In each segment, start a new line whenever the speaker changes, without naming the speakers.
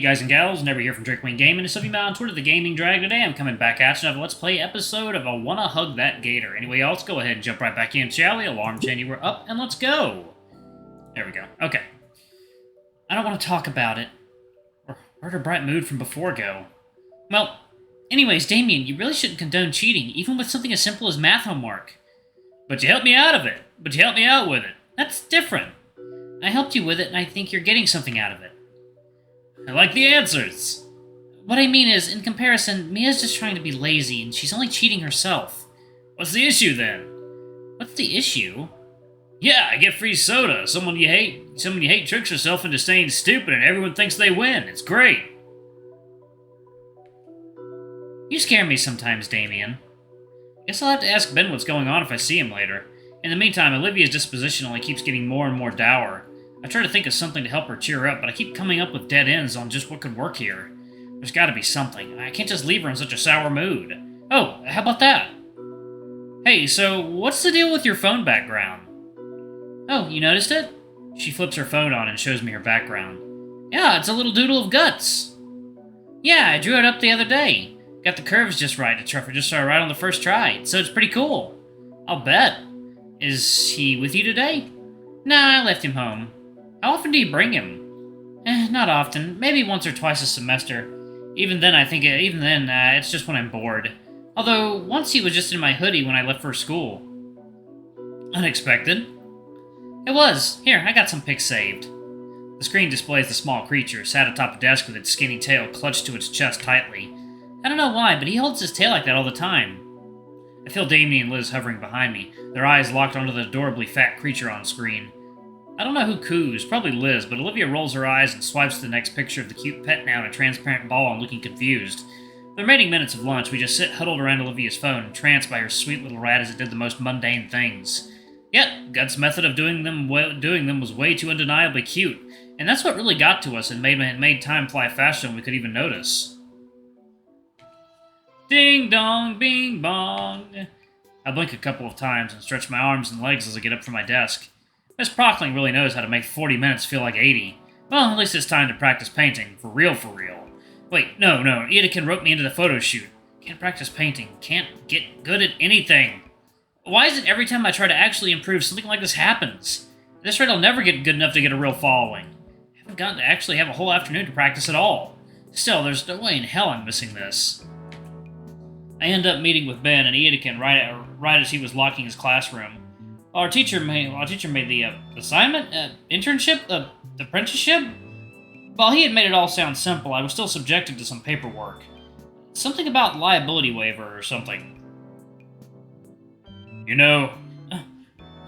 guys and gals, Never here from Drake Wing Gaming, and something on Twitter, the Gaming Drag. Today I'm coming back at you with a Let's Play episode of I Wanna Hug That Gator. Anyway, y'all, let's go ahead and jump right back in, shall we? Alarm chain, you were up, and let's go. There we go. Okay. I don't want to talk about it. Or where'd her bright mood from before go? Well, anyways, Damien, you really shouldn't condone cheating, even with something as simple as math homework. But you helped me out of it. But you helped me out with it. That's different. I helped you with it, and I think you're getting something out of it. I like the answers. What I mean is, in comparison, Mia's just trying to be lazy, and she's only cheating herself. What's the issue, then? What's the issue? Yeah, I get free soda. Someone you hate tricks herself into staying stupid, and everyone thinks they win. It's great. You scare me sometimes, Damien. Guess I'll have to ask Ben what's going on if I see him later. In the meantime, Olivia's disposition only keeps getting more and more dour. I try to think of something to help her cheer up, but I keep coming up with dead ends on just what could work here. There's gotta be something. I can't just leave her in such a sour mood. Oh, how about that? Hey, so what's the deal with your phone background? Oh, you noticed it? She flips her phone on and shows me her background. Yeah, it's a little doodle of guts. Yeah, I drew it up the other day. Got the curves just right right on the first try, so it's pretty cool. I'll bet. Is he with you today? Nah, I left him home. How often do you bring him? Not often. Maybe once or twice a semester. Even then, it's just when I'm bored. Although, once he was just in my hoodie when I left for school. Unexpected? It was. Here, I got some pics saved. The screen displays the small creature, sat atop a desk with its skinny tail clutched to its chest tightly. I don't know why, but he holds his tail like that all the time. I feel Damien and Liz hovering behind me, their eyes locked onto the adorably fat creature on screen. I don't know who coos, probably Liz, but Olivia rolls her eyes and swipes to the next picture of the cute pet now in a transparent ball and looking confused. The remaining minutes of lunch, we just sit huddled around Olivia's phone, entranced by her sweet little rat as it did the most mundane things. Yet, Gut's method of doing them was way too undeniably cute, and that's what really got to us and made time fly faster than we could even notice. Ding dong, bing bong. I blink a couple of times and stretch my arms and legs as I get up from my desk. Miss Prockling really knows how to make 40 minutes feel like 80. Well, at least it's time to practice painting. For real, for real. Wait, no. Iadakan wrote me into the photo shoot. Can't practice painting. Can't get good at anything. Why is it every time I try to actually improve, something like this happens? At this rate, I'll never get good enough to get a real following. I haven't gotten to actually have a whole afternoon to practice at all. Still, there's no way in hell I'm missing this. I end up meeting with Ben and Iadakan right as he was locking his classroom. Our teacher made the assignment, internship, apprenticeship. While he had made it all sound simple, I was still subjected to some paperwork. Something about liability waiver or something. You know,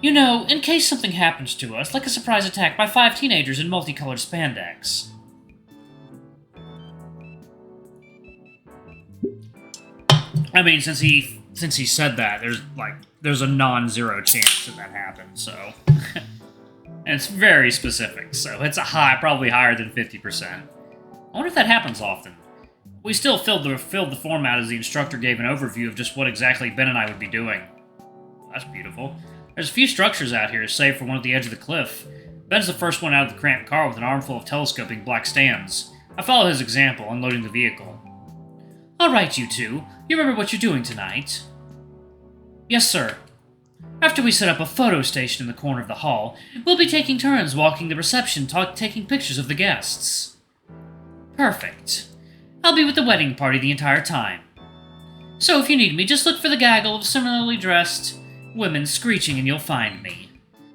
in case something happens to us, like a surprise attack by 5 teenagers in multicolored spandex. I mean, since he said that, there's a non-zero chance that happens, so. And it's very specific, so it's probably higher than 50%. I wonder if that happens often. We still filled the form out as the instructor gave an overview of just what exactly Ben and I would be doing. That's beautiful. There's a few structures out here, save for one at the edge of the cliff. Ben's the first one out of the cramped car with an armful of telescoping black stands. I follow his example, unloading the vehicle. Alright, you two. You remember what you're doing tonight? Yes, sir. After we set up a photo station in the corner of the hall, we'll be taking turns walking the reception, taking pictures of the guests. Perfect. I'll be with the wedding party the entire time. So if you need me, just look for the gaggle of similarly dressed women screeching and you'll find me.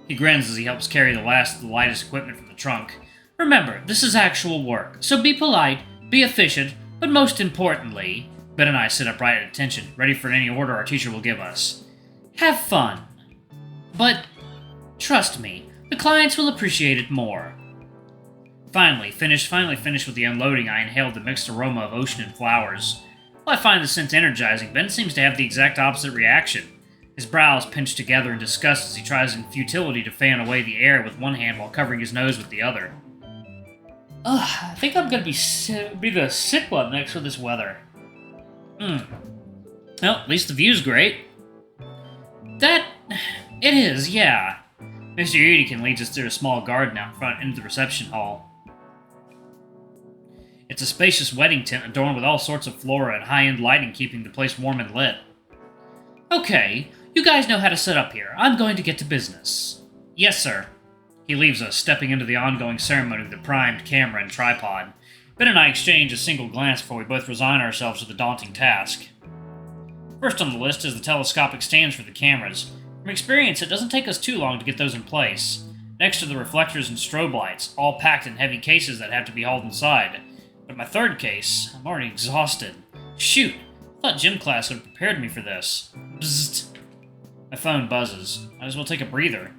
He grins as he helps carry the lightest equipment from the trunk. Remember, this is actual work, so be polite, be efficient, but most importantly, Ben and I sit upright at attention, ready for any order our teacher will give us. Have fun. But, trust me, the clients will appreciate it more. Finally finished with the unloading, I inhaled the mixed aroma of ocean and flowers. While I find the scent energizing, Ben seems to have the exact opposite reaction. His brows pinch together in disgust as he tries in futility to fan away the air with one hand while covering his nose with the other. Ugh, I think I'm gonna be the sick one next to this weather. Well, at least the view's great. It is, yeah. Mr. Iadakan leads us through a small garden out front into the reception hall. It's a spacious wedding tent adorned with all sorts of flora and high-end lighting keeping the place warm and lit. Okay, you guys know how to set up here. I'm going to get to business. Yes, sir. He leaves us, stepping into the ongoing ceremony with the primed camera and tripod. Ben and I exchange a single glance before we both resign ourselves to the daunting task. First on the list is the telescopic stands for the cameras. From experience, it doesn't take us too long to get those in place. Next are the reflectors and strobe lights, all packed in heavy cases that have to be hauled inside. But my third case, I'm already exhausted. Shoot, I thought gym class would have prepared me for this. Bzzzt. My phone buzzes. Might as well take a breather.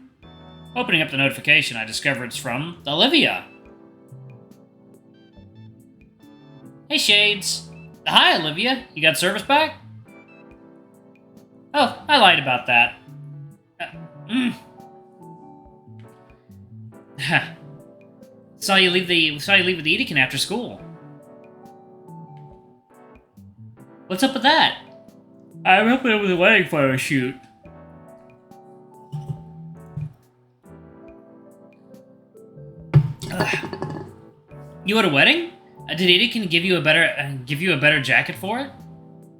Opening up the notification, I discover it's from Olivia. Hey, Shades. Hi, Olivia. You got service back? Oh, I lied about that. Saw you leave with the Iadakan after school. What's up with that? I'm helping with the wedding photo shoot. You at a wedding? Did Iadakan give you a better jacket for it?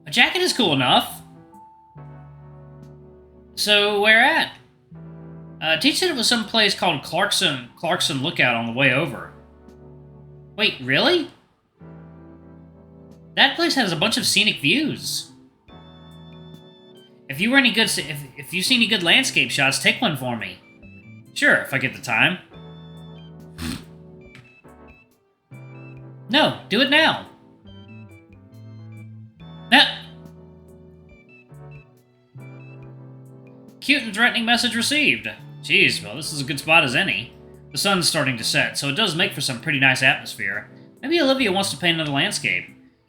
A jacket is cool enough. So where at? Teach said it was some place called Clarkson Lookout on the way over. Wait, really? That place has a bunch of scenic views. If you see any good landscape shots, take one for me. Sure, if I get the time. No, do it now. Cute and threatening message received. Jeez, well, this is a good spot as any. The sun's starting to set, so it does make for some pretty nice atmosphere. Maybe Olivia wants to paint another landscape.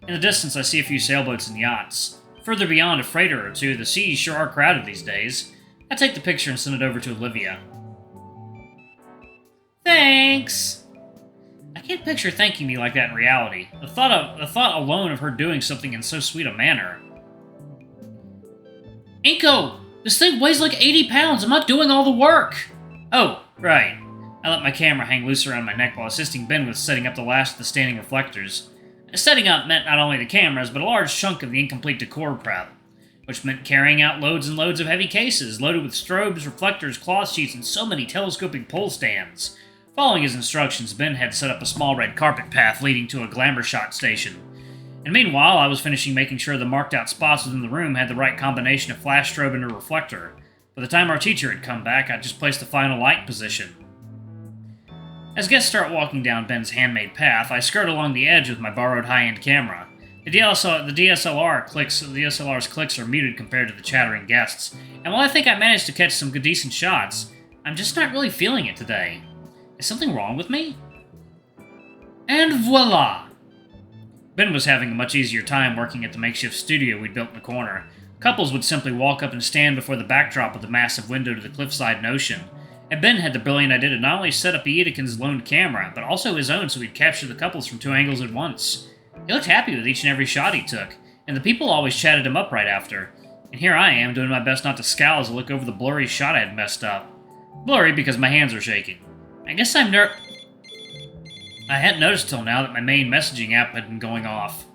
In the distance, I see a few sailboats and yachts. Further beyond a freighter or two, the seas sure are crowded these days. I take the picture and send it over to Olivia. Thanks! I can't picture thanking me like that in reality. The thought alone of her doing something in so sweet a manner. Inco! This thing weighs like 80 pounds! I'm not doing all the work! Oh, right. I let my camera hang loose around my neck while assisting Ben with setting up the last of the standing reflectors. Setting up meant not only the cameras, but a large chunk of the incomplete decor prep, which meant carrying out loads and loads of heavy cases, loaded with strobes, reflectors, cloth sheets, and so many telescoping pole stands. Following his instructions, Ben had set up a small red carpet path leading to a glamour shot station. And meanwhile, I was finishing making sure the marked out spots within the room had the right combination of flash strobe and a reflector. By the time our teacher had come back, I'd just placed the final light position. As guests start walking down Ben's handmade path, I skirt along the edge with my borrowed high-end camera. The DSLR's clicks are muted compared to the chattering guests, and while I think I managed to catch some good decent shots, I'm just not really feeling it today. Is something wrong with me? And voila! Ben was having a much easier time working at the makeshift studio we'd built in the corner. Couples would simply walk up and stand before the backdrop of the massive window to the cliffside and ocean. And Ben had the brilliant idea to not only set up Iadakan's loaned camera, but also his own so he'd capture the couples from 2 angles at once. He looked happy with each and every shot he took, and the people always chatted him up right after. And here I am, doing my best not to scowl as I look over the blurry shot I had messed up. Blurry because my hands are shaking. I guess I hadn't noticed till now that my main messaging app had been going off.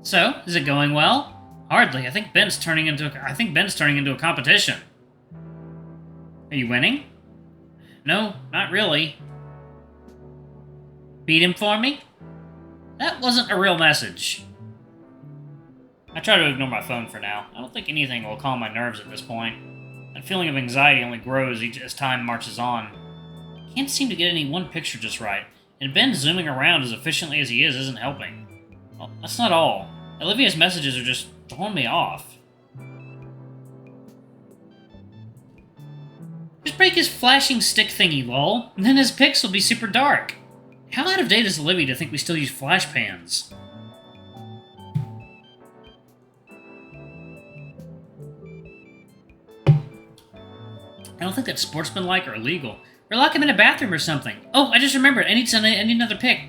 So, is it going well? Hardly. I think Ben's turning into a competition. Are you winning? No, not really. Beat him for me? That wasn't a real message. I try to ignore my phone for now. I don't think anything will calm my nerves at this point. That feeling of anxiety only grows as time marches on. I can't seem to get any one picture just right, and Ben zooming around as efficiently as he is isn't helping. Well, that's not all. Olivia's messages are just throwing me off. Just break his flashing stick thingy, lol, and then his pics will be super dark. How out of date is Olivia to think we still use flash pans? I don't think that's sportsmanlike or illegal. Or lock him in a bathroom or something. Oh, I just remembered. I need another pic.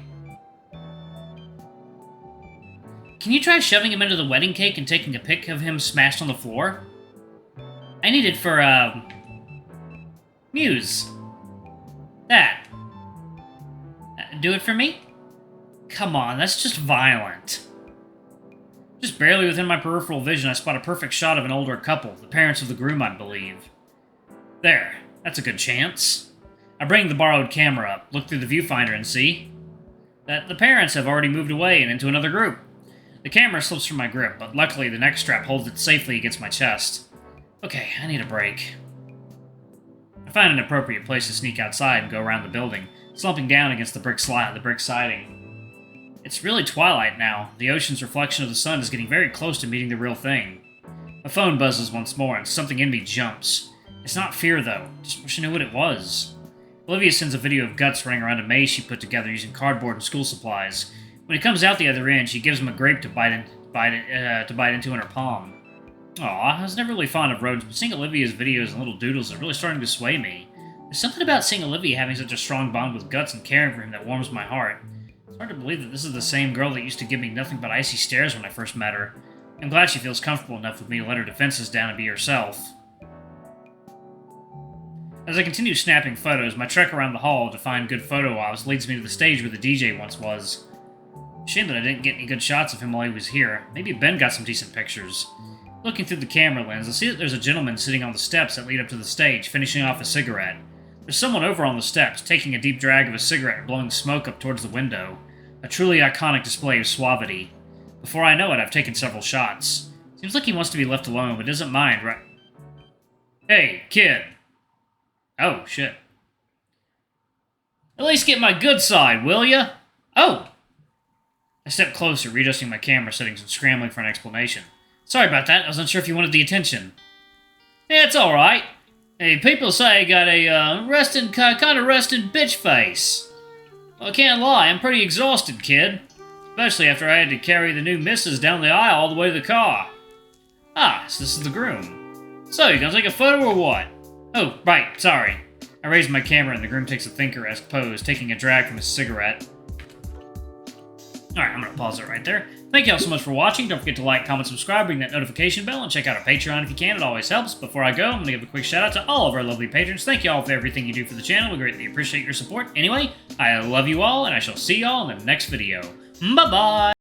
Can you try shoving him into the wedding cake and taking a pic of him smashed on the floor? I need it for, Muse. That. do it for me? Come on, that's just violent. Just barely within my peripheral vision, I spot a perfect shot of an older couple, the parents of the groom, I believe. There, that's a good chance. I bring the borrowed camera up, look through the viewfinder, and see that the parents have already moved away and into another group. The camera slips from my grip, but luckily the neck strap holds it safely against my chest. Okay, I need a break. I find an appropriate place to sneak outside and go around the building, slumping down against the brick siding. It's really twilight now. The ocean's reflection of the sun is getting very close to meeting the real thing. My phone buzzes once more, and something in me jumps. It's not fear, though. Just wish I knew what it was. Olivia sends a video of Guts running around a maze she put together using cardboard and school supplies. When he comes out the other end, she gives him a grape to bite into in her palm. Aw, I was never really fond of rodents, but seeing Olivia's videos and little doodles is really starting to sway me. There's something about seeing Olivia having such a strong bond with Guts and caring for him that warms my heart. It's hard to believe that this is the same girl that used to give me nothing but icy stares when I first met her. I'm glad she feels comfortable enough with me to let her defenses down and be herself. As I continue snapping photos, my trek around the hall to find good photo ops leads me to the stage where the DJ once was. Shame that I didn't get any good shots of him while he was here. Maybe Ben got some decent pictures. Looking through the camera lens, I see that there's a gentleman sitting on the steps that lead up to the stage, finishing off a cigarette. There's someone over on the steps, taking a deep drag of a cigarette and blowing smoke up towards the window. A truly iconic display of suavity. Before I know it, I've taken several shots. Seems like he wants to be left alone, but doesn't mind, right? Hey, kid. Oh, shit. At least get my good side, will ya? Oh! I step closer, readjusting my camera settings and scrambling for an explanation. Sorry about that, I was unsure if you wanted the attention. Yeah, it's alright. Hey, people say I got a, kind of resting bitch face. Well, I can't lie, I'm pretty exhausted, kid. Especially after I had to carry the new missus down the aisle all the way to the car. Ah, so this is the groom. So, you gonna take a photo or what? Oh, right, sorry. I raise my camera and the groom takes a thinker-esque pose, taking a drag from his cigarette. Alright, I'm gonna pause it right there. Thank you all so much for watching. Don't forget to like, comment, subscribe, ring that notification bell, and check out our Patreon if you can. It always helps. Before I go, I'm gonna give a quick shout out to all of our lovely patrons. Thank you all for everything you do for the channel. We greatly appreciate your support. Anyway, I love you all, and I shall see y'all in the next video. Bye-bye!